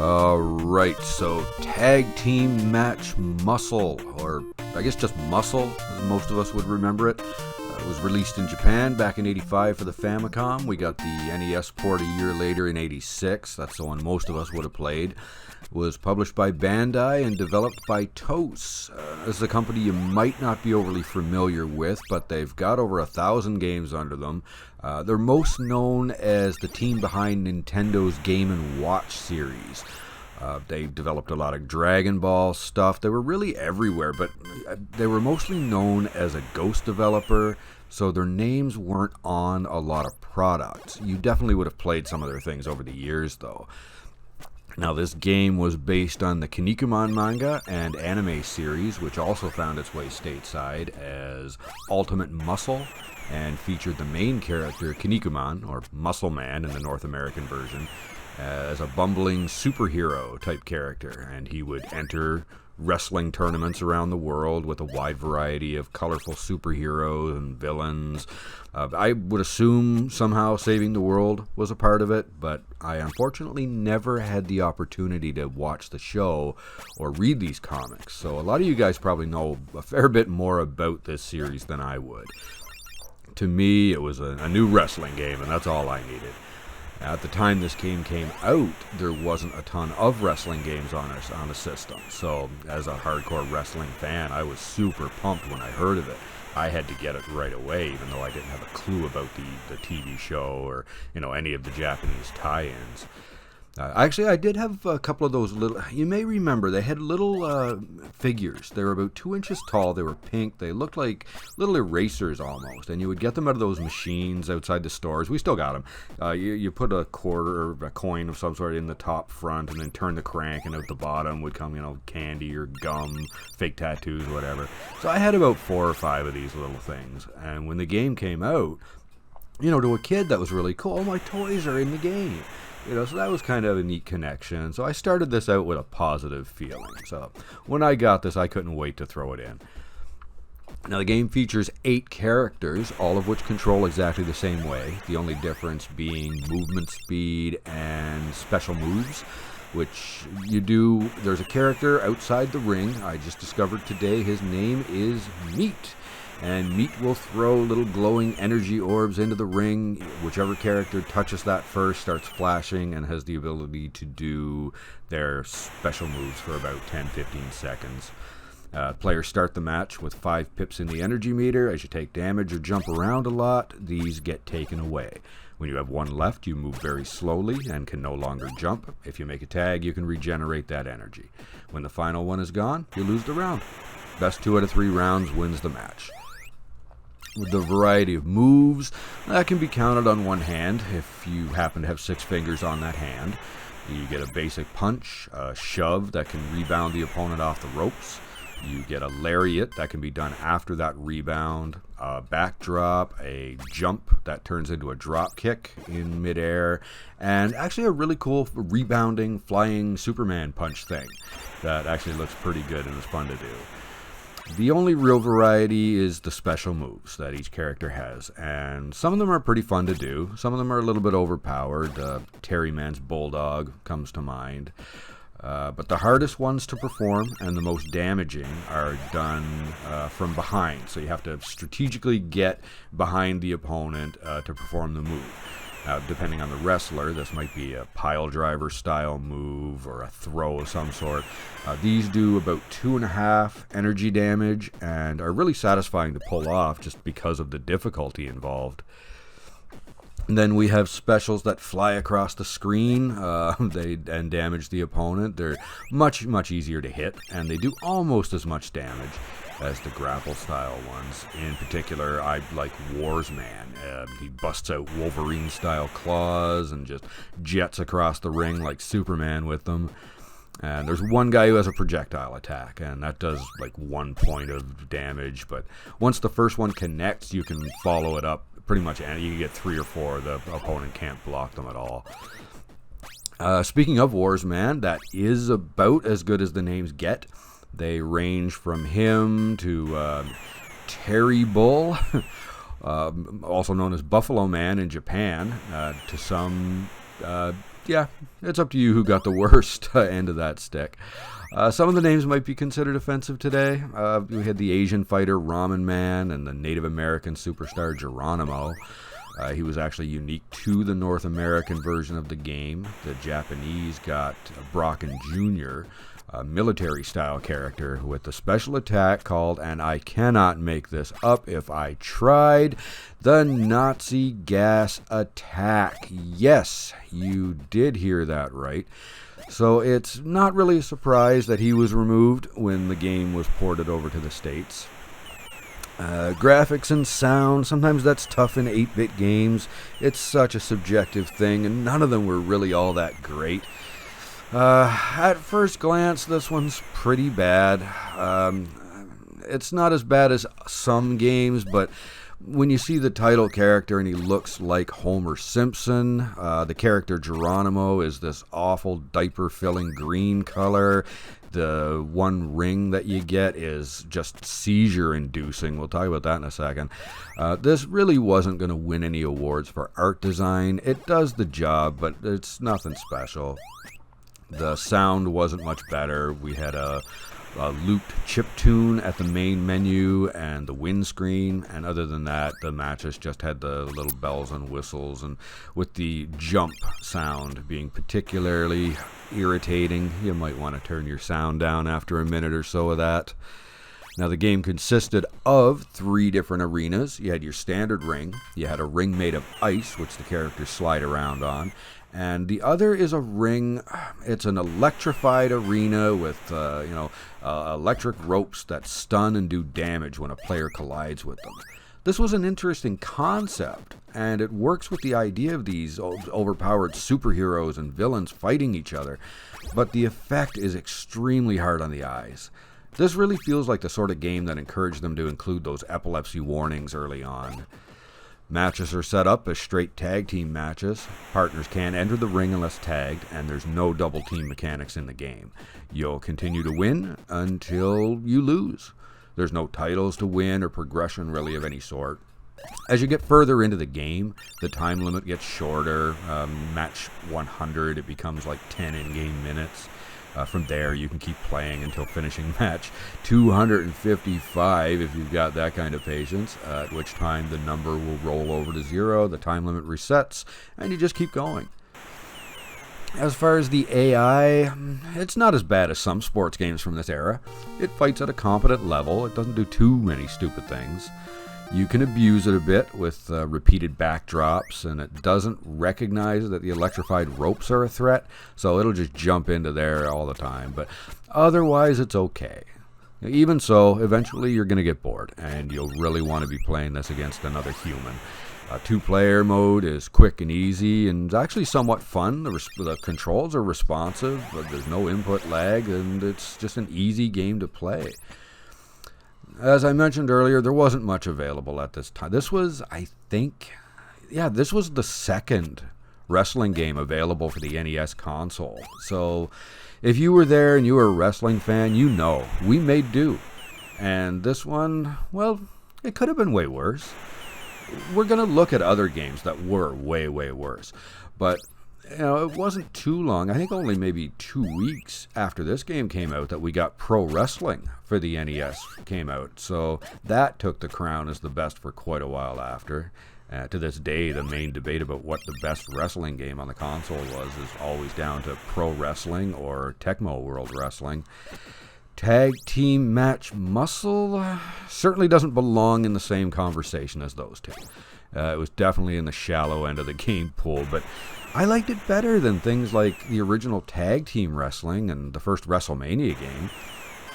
Right, so Tag Team Match Muscle, or I guess just Muscle, as most of us would remember it. It was released in Japan back in '85 for the Famicom. We got the NES port a year later in '86. That's the one most of us would have played. It was published by Bandai and developed by TOS. This is a company you might not be overly familiar with, but they've got over 1,000 games under them. They're most known as the team behind Nintendo's Game & Watch series. They developed a lot of Dragon Ball stuff. They were really everywhere, but they were mostly known as a ghost developer, so their names weren't on a lot of products. You definitely would have played some of their things over the years, though. Now, this game was based on the Kinnikuman manga and anime series, which also found its way stateside as Ultimate Muscle, and featured the main character, Kinnikuman, or Muscle Man in the North American version, as a bumbling superhero type character, and he would enter wrestling tournaments around the world with a wide variety of colorful superheroes and villains. I would assume somehow saving the world was a part of it, but I unfortunately never had the opportunity to watch the show or read these comics, so a lot of you guys probably know a fair bit more about this series than I would. To me, it was a new wrestling game, and that's all I needed. At the time this game came out, there wasn't a ton of wrestling games on the system. So, as a hardcore wrestling fan, I was super pumped when I heard of it. I had to get it right away, even though I didn't have a clue about the TV show or, any of the Japanese tie-ins. Actually, I did have a couple of those little... You may remember, they had little figures. They were about 2 inches tall. They were pink. They looked like little erasers almost. And you would get them out of those machines outside the stores. We still got them. You put a quarter or a coin of some sort in the top front and then turn the crank, and out the bottom would come, candy or gum, fake tattoos, whatever. So I had about 4 or 5 of these little things. And when the game came out, to a kid, that was really cool. Oh, my toys are in the game. So that was kind of a neat connection. So I started this out with a positive feeling. So when I got this, I couldn't wait to throw it in. Now, the game features 8 characters, all of which control exactly the same way. The only difference being movement speed and special moves, which you do. There's a character outside the ring. I just discovered today his name is Meat. And Meat will throw little glowing energy orbs into the ring. Whichever character touches that first starts flashing and has the ability to do their special moves for about 10-15 seconds. Players start the match with 5 pips in the energy meter. As you take damage or jump around a lot, these get taken away. When you have 1 left, you move very slowly and can no longer jump. If you make a tag, you can regenerate that energy. When the final one is gone, you lose the round. Best 2 out of 3 rounds wins the match. With the variety of moves, that can be counted on one hand if you happen to have 6 fingers on that hand. You get a basic punch, a shove that can rebound the opponent off the ropes. You get a lariat that can be done after that rebound, a backdrop, a jump that turns into a drop kick in midair, and actually a really cool rebounding flying Superman punch thing that actually looks pretty good and is fun to do. The only real variety is the special moves that each character has, and some of them are pretty fun to do. Some of them are a little bit overpowered. Terry Man's Bulldog comes to mind. But the hardest ones to perform and the most damaging are done from behind. So you have to strategically get behind the opponent to perform the move. Now, depending on the wrestler, this might be a pile driver style move or a throw of some sort. These do about 2.5 energy damage and are really satisfying to pull off just because of the difficulty involved. And then we have specials that fly across the screen and damage the opponent. They're much, much easier to hit, and they do almost as much damage as the grapple style ones. In particular, I like Wars Man. He busts out Wolverine style claws and just jets across the ring like Superman with them. And there's one guy who has a projectile attack, and that does like 1 point of damage, but once the first one connects, you can follow it up pretty much, and you can get 3 or 4. The opponent can't block them at all. Speaking of Wars Man, that is about as good as the names get. They range from him to Terry Bull, also known as Buffalo Man in Japan, to some yeah, it's up to you who got the worst end of that stick. Some of the names might be considered offensive today. We had the Asian fighter Ramen Man and the Native American superstar Geronimo. He was actually unique to the North American version of the game. The Japanese got Brocken Jr., a military-style character with a special attack called, and I cannot make this up if I tried, the Nazi gas attack. Yes, you did hear that right. So it's not really a surprise that he was removed when the game was ported over to the States. Graphics and sound, sometimes that's tough in 8-bit games. It's such a subjective thing, and none of them were really all that great. At first glance, this one's pretty bad. It's not as bad as some games, but when you see the title character and he looks like Homer Simpson, the character Geronimo is this awful diaper-filling green color. The one ring that you get is just seizure-inducing. We'll talk about that in a second. This really wasn't going to win any awards for art design. It does the job, but it's nothing special. The sound wasn't much better. We had a looped chip tune at the main menu and the windscreen, and other than that, the matches just had the little bells and whistles, and with the jump sound being particularly irritating, you might want to turn your sound down after a minute or so of that. Now, the game consisted of 3 different arenas. You had your standard ring, you had a ring made of ice, which the characters slide around on, and the other is a ring. It's an electrified arena with, electric ropes that stun and do damage when a player collides with them. This was an interesting concept, and it works with the idea of these overpowered superheroes and villains fighting each other, but the effect is extremely hard on the eyes. This really feels like the sort of game that encouraged them to include those epilepsy warnings early on. Matches are set up as straight tag team matches. Partners can't enter the ring unless tagged, and there's no double team mechanics in the game. You'll continue to win until you lose. There's no titles to win or progression really of any sort. As you get further into the game, the time limit gets shorter. Match 100, it becomes like 10 in-game minutes. From there, you can keep playing until finishing match 255 if you've got that kind of patience, at which time the number will roll over to 0, the time limit resets, and you just keep going. As far as the AI, it's not as bad as some sports games from this era. It fights at a competent level. It doesn't do too many stupid things. You can abuse it a bit with repeated backdrops, and it doesn't recognize that the electrified ropes are a threat, so it'll just jump into there all the time. But otherwise, it's okay. Even so, eventually you're going to get bored, and you'll really want to be playing this against another human. 2-player mode is quick and easy, and actually somewhat fun. The controls are responsive, but there's no input lag, and it's just an easy game to play. As I mentioned earlier, there wasn't much available at this time. This was, this was the second wrestling game available for the NES console. So if you were there and you were a wrestling fan, you know, we made do. And this one, well, it could have been way worse. We're going to look at other games that were way, way worse. But it wasn't too long, I think only maybe 2 weeks after this game came out, that we got Pro Wrestling for the NES came out. So that took the crown as the best for quite a while after. To this day, the main debate about what the best wrestling game on the console was is always down to Pro Wrestling or Tecmo World Wrestling. Tag Team Match M.U.S.C.L.E certainly doesn't belong in the same conversation as those two. It was definitely in the shallow end of the game pool, but I liked it better than things like the original Tag Team Wrestling and the first WrestleMania game.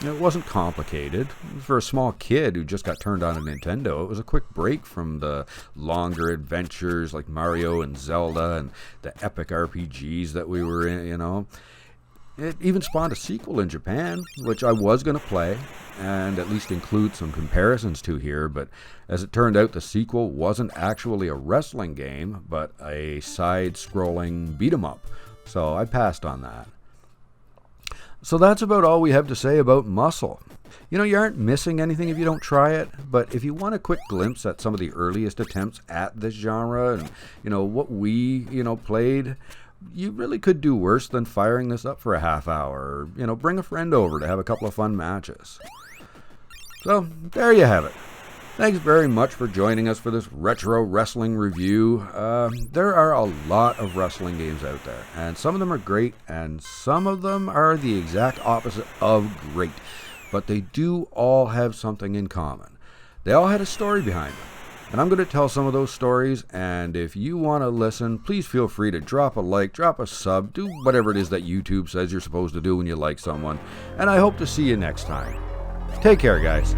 It wasn't complicated. For a small kid who just got turned on a Nintendo, it was a quick break from the longer adventures like Mario and Zelda and the epic RPGs that we were in, It even spawned a sequel in Japan, which I was going to play, and at least include some comparisons to here, but as it turned out, the sequel wasn't actually a wrestling game, but a side-scrolling beat-em-up, so I passed on that. So that's about all we have to say about M.U.S.C.L.E. You aren't missing anything if you don't try it, but if you want a quick glimpse at some of the earliest attempts at this genre and, what we, played, you really could do worse than firing this up for a half hour, or, bring a friend over to have a couple of fun matches. So, there you have it. Thanks very much for joining us for this retro wrestling review. There are a lot of wrestling games out there, and some of them are great, and some of them are the exact opposite of great. But they do all have something in common. They all had a story behind them. And I'm going to tell some of those stories, and if you want to listen, please feel free to drop a like, drop a sub, do whatever it is that YouTube says you're supposed to do when you like someone. And I hope to see you next time. Take care, guys.